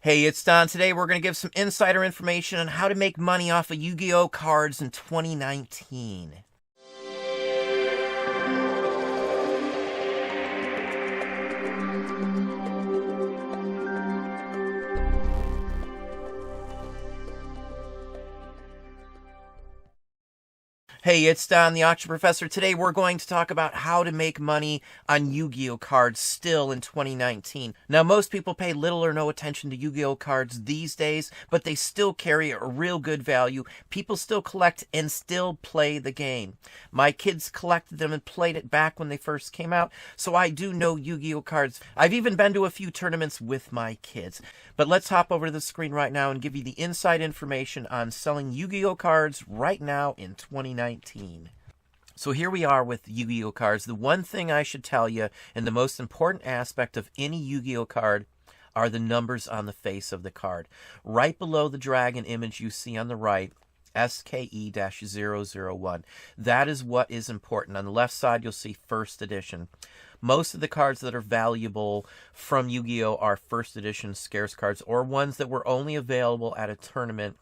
Hey, it's Don. Today we're going to give some insider information on how to make money off of Yu-Gi-Oh cards in 2019. Hey, it's Don, the Auction Professor. Today we're going to talk about how to make money on Yu-Gi-Oh cards still in 2019. Now, most people pay little or no attention to Yu-Gi-Oh cards these days, but they still carry a real good value. People still collect and still play the game. My kids collected them and played it back when they first came out, so I do know Yu-Gi-Oh cards. I've even been to a few tournaments with my kids. But let's hop over to the screen right now and give you the inside information on selling Yu-Gi-Oh cards right now in 2019. So here we are with Yu-Gi-Oh cards. The one thing I should tell you, and the most important aspect of any Yu-Gi-Oh card, are the numbers on the face of the card. Right below the dragon image you see on the right, SKE-001. That is what is important. On the left side, you'll see first edition. Most of the cards that are valuable from Yu-Gi-Oh are first edition scarce cards, or ones that were only available at a tournament,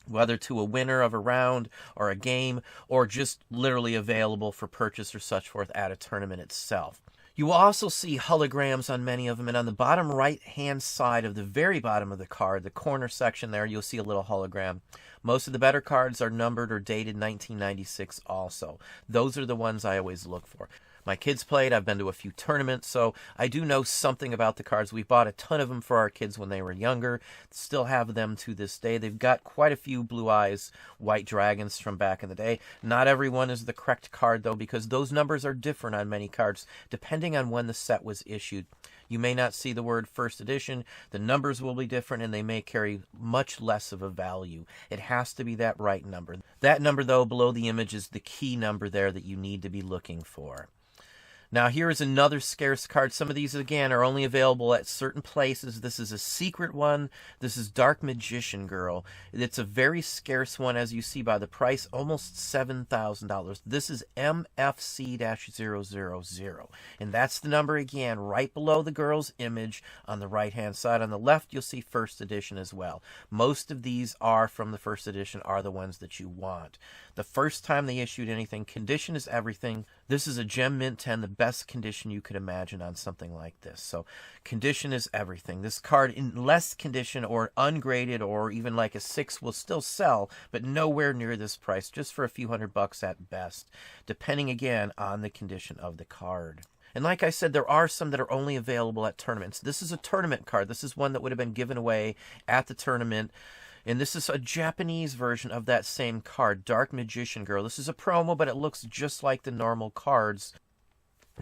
whether to a winner of a round or a game, or just literally available for purchase or such forth at a tournament itself. You will also see holograms on many of them, and on the bottom right-hand side of the very bottom of the card, the corner section there, you'll see a little hologram. Most of the better cards are numbered or dated 1996 also. Those are the ones I always look for. My kids played, I've been to a few tournaments, so I do know something about the cards. We bought a ton of them for our kids when they were younger, still have them to this day. They've got quite a few Blue Eyes White Dragons from back in the day. Not every one is the correct card, though, because those numbers are different on many cards, depending on when the set was issued. You may not see the word first edition, the numbers will be different, and they may carry much less of a value. It has to be that right number. That number, though, below the image is the key number there that you need to be looking for. Now, here is another scarce card. Some of these, again, are only available at certain places. This is a secret one. This is Dark Magician Girl. It's a very scarce one, as you see by the price, almost $7,000. This is MFC-000. And that's the number, again, right below the girl's image on the right-hand side. On the left, you'll see first edition as well. Most of these are from the first edition, are the ones that you want. The first time they issued anything, condition is everything. This is a Gem Mint 10, the best condition you could imagine on something like this. So condition is everything. This card in less condition or ungraded or even like a 6 will still sell, but nowhere near this price, just for a few $100 at best, depending again on the condition of the card. And like I said, there are some that are only available at tournaments. This is a tournament card. This is one that would have been given away at the tournament. And this is a Japanese version of that same card, Dark Magician Girl. This is a promo, but it looks just like the normal cards.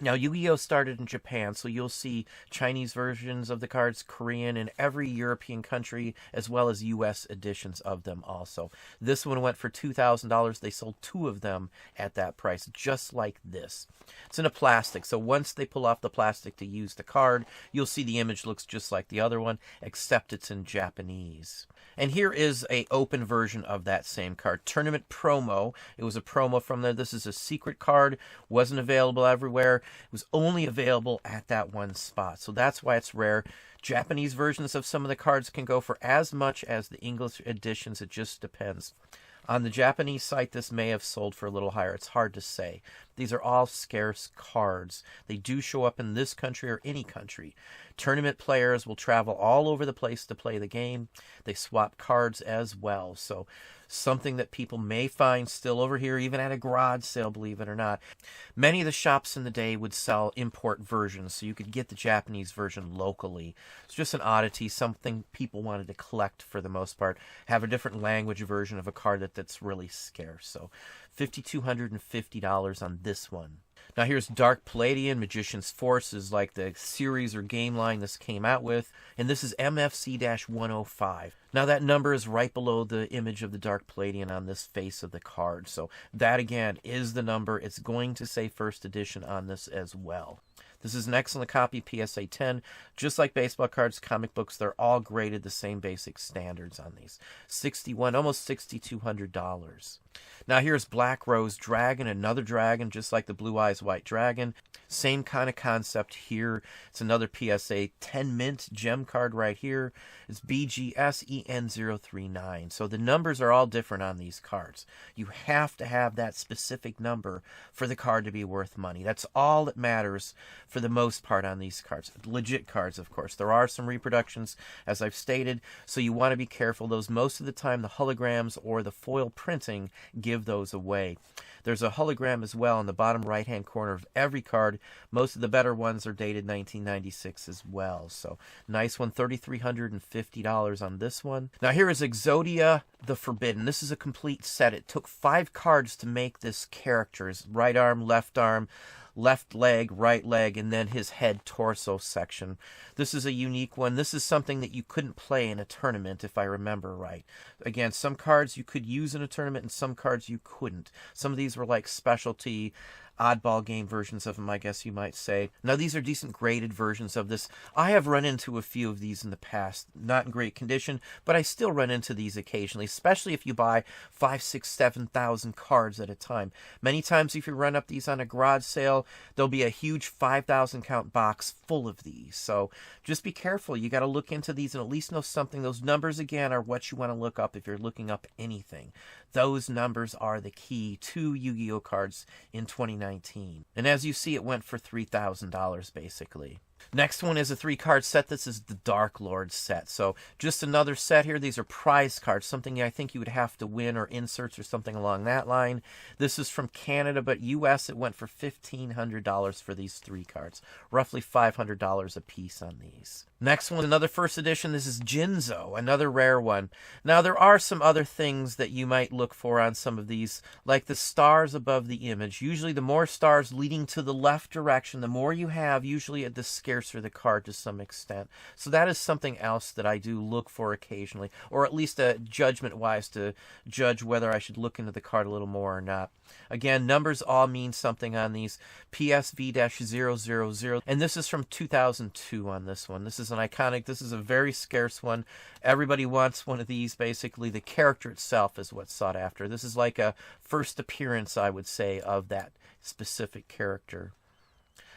Now, Yu-Gi-Oh started in Japan, so you'll see Chinese versions of the cards, Korean, and every European country, as well as U.S. editions of them also. This one went for $2,000. They sold 2 of them at that price, just like this. It's in a plastic, so once they pull off the plastic to use the card, you'll see the image looks just like the other one, except it's in Japanese. And here is a open version of that same card. Tournament promo. It was a promo from there. This is a secret card. Wasn't available everywhere. It was only available at that one spot. So that's why it's rare. Japanese versions of some of the cards can go for as much as the English editions. It just depends. On the Japanese site, this may have sold for a little higher. It's hard to say. These are all scarce cards. They do show up in this country or any country. Tournament players will travel all over the place to play the game. They swap cards as well. So something that people may find still over here, even at a garage sale, believe it or not. Many of the shops in the day would sell import versions, so you could get the Japanese version locally. It's just an oddity, something people wanted to collect for the most part. Have a different language version of a card that's really scarce. So $5,250 on this one. Now here's Dark Palladium, Magician's Force is like the series or game line this came out with. And this is MFC-105. Now that number is right below the image of the Dark Palladium on this face of the card. So that again is the number. It's going to say first edition on this as well. This is an excellent copy, PSA 10. Just like baseball cards, comic books, they're all graded the same basic standards on these. $6,100, almost $6,200. Now here's Black Rose Dragon, another dragon just like the Blue Eyes White Dragon. Same kind of concept here. It's another PSA 10 mint gem card right here. It's BGSEN039. So the numbers are all different on these cards. You have to have that specific number for the card to be worth money. That's all that matters for the most part on these cards. Legit cards, of course. There are some reproductions, as I've stated, so you want to be careful. Those most of the time, the holograms or the foil printing give those away. There's a hologram as well in the bottom right-hand corner of every card. Most of the better ones are dated 1996 as well. So nice one, $3,350 on this one. Now here is Exodia the Forbidden. This is a complete set. It took 5 cards to make this character's right arm, left leg, right leg, and then his head torso section. This is a unique one. This is something that you couldn't play in a tournament, if I remember right. Again, some cards you could use in a tournament and some cards you couldn't. Some of these were like specialty oddball game versions of them, I guess you might say. Now, these are decent graded versions of this. I have run into a few of these in the past. Not in great condition, but I still run into these occasionally, especially if you buy 5, 6, 7,000 cards at a time. Many times if you run up these on a garage sale, there'll be a huge 5,000 count box full of these. So just be careful. You got to look into these and at least know something. Those numbers, again, are what you want to look up if you're looking up anything. Those numbers are the key to Yu-Gi-Oh cards in 2019. And as you see, it went for $3,000 basically. Next one is a 3-card set. This is the Dark Lord set. So just another set here. These are prize cards, something I think you would have to win, or inserts or something along that line. This is from Canada, but US it went for $1,500 for these 3 cards. Roughly $500 a piece on these. Next one, another first edition. This is Jinzo, another rare one. Now, there are some other things that you might look for on some of these, like the stars above the image. Usually, the more stars leading to the left direction, the more you have, usually the scarcer the card to some extent. So that is something else that I do look for occasionally, or at least judgment-wise to judge whether I should look into the card a little more or not. Again, numbers all mean something on these. PSV-000, and this is from 2002 on this one. This is an iconic, this is a very scarce one. Everybody wants one of these, basically. The character itself is what's sought after. This is like a first appearance, I would say, of that specific character.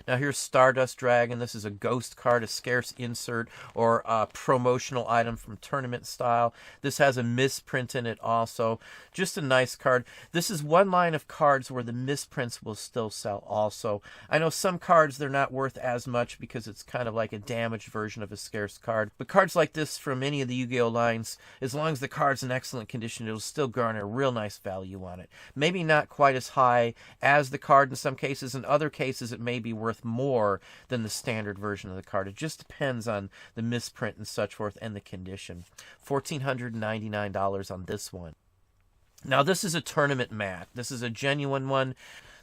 Now here's Stardust Dragon. This is a ghost card, a scarce insert, or a promotional item from tournament style. This has a misprint in it also. Just a nice card. This is one line of cards where the misprints will still sell also. I know some cards, they're not worth as much because it's kind of like a damaged version of a scarce card. But cards like this from any of the Yu-Gi-Oh lines, as long as the card's in excellent condition, it'll still garner real nice value on it. Maybe not quite as high as the card in some cases. In other cases, it may be worth more than the standard version of the card. It just depends on the misprint and such forth and the condition. $1,499 on this one. Now this is a tournament mat. This is a genuine one.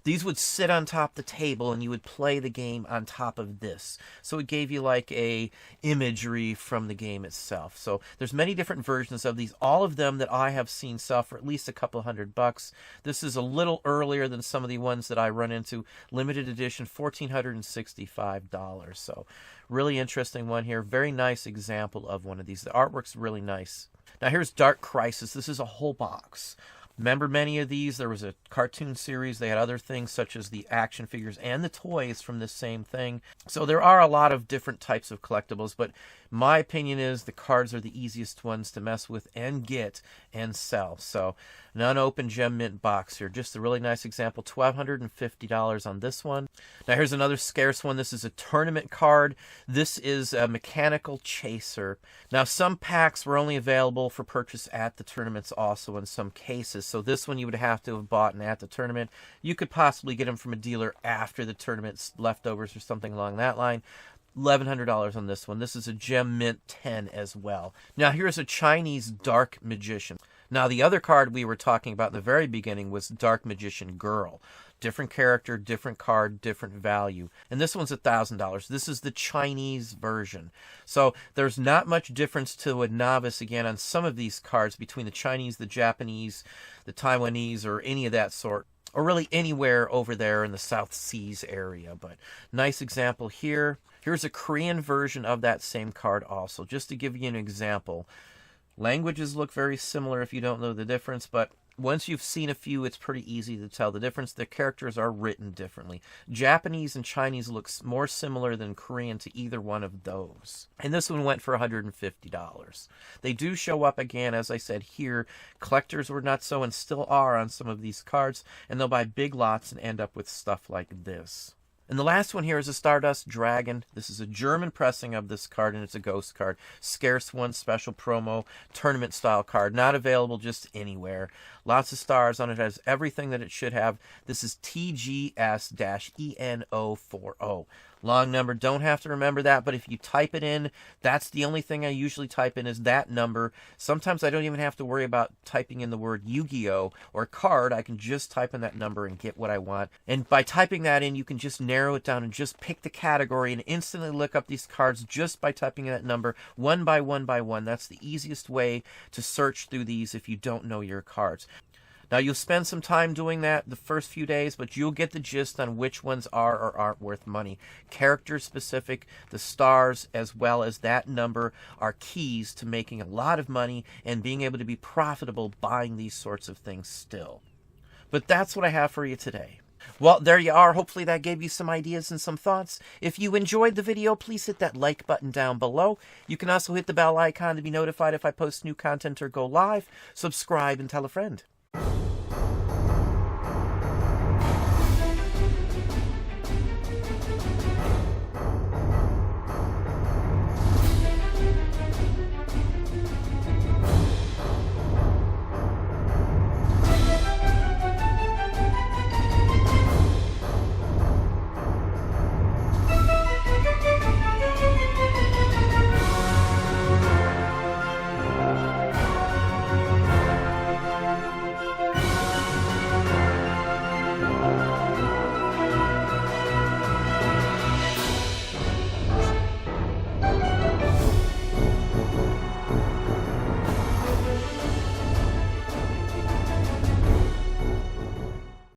These would sit on top of the table and you would play the game on top of this. So it gave you like a imagery from the game itself. So there's many different versions of these. All of them that I have seen sell for at least a couple $100. This is a little earlier than some of the ones that I run into. Limited edition, $1,465. So really interesting one here. Very nice example of one of these. The artwork's really nice. Now here's Dark Crisis. This is a whole box. Remember many of these? There was a cartoon series. They had other things such as the action figures and the toys from this same thing. So there are a lot of different types of collectibles, but my opinion is the cards are the easiest ones to mess with and get and sell. So an unopened gem mint box here. Just a really nice example. $1,250 on this one. Now here's another scarce one. This is a tournament card. This is a Mechanical Chaser. Now some packs were only available for purchase at the tournaments also in some cases. So this one you would have to have bought at the tournament. You could possibly get them from a dealer after the tournament's leftovers or something along that line. $1,100 on this one. This is a Gem Mint 10 as well. Now here's a Chinese Dark Magician. Now the other card we were talking about in the very beginning was Dark Magician Girl. Different character, different card, different value. And this one's $1,000. This is the Chinese version. So there's not much difference to a novice, again, on some of these cards between the Chinese, the Japanese, the Taiwanese, or any of that sort. Or really anywhere over there in the South Seas area. But nice example here. Here's a Korean version of that same card also, just to give you an example. Languages look very similar if you don't know the difference, but Once you've seen a few, it's pretty easy to tell the difference. The characters are written differently. Japanese and Chinese looks more similar than Korean to either one of those. And this one went for $150. They do show up again, as I said here. Collectors were not so and still are on some of these cards, and they'll buy big lots and end up with stuff like this. And the last one here is a Stardust Dragon. This is a German pressing of this card, and it's a ghost card. Scarce one, special promo, tournament style card. Not available just anywhere. Lots of stars on it. Has everything that it should have. This is TGS-ENO40. Long number, don't have to remember that, but if you type it in, that's the only thing I usually type in is that number. Sometimes I don't even have to worry about typing in the word Yu-Gi-Oh! Or card. I can just type in that number and get what I want. And by typing that in, you can just narrow it down and just pick the category and instantly look up these cards just by typing in that number one by one by one. That's the easiest way to search through these if you don't know your cards. Now, you'll spend some time doing that the first few days, but you'll get the gist on which ones are or aren't worth money. Character specific, the stars, as well as that number are keys to making a lot of money and being able to be profitable buying these sorts of things still. But that's what I have for you today. Well, there you are. Hopefully that gave you some ideas and some thoughts. If you enjoyed the video, please hit that like button down below. You can also hit the bell icon to be notified if I post new content or go live. Subscribe and tell a friend.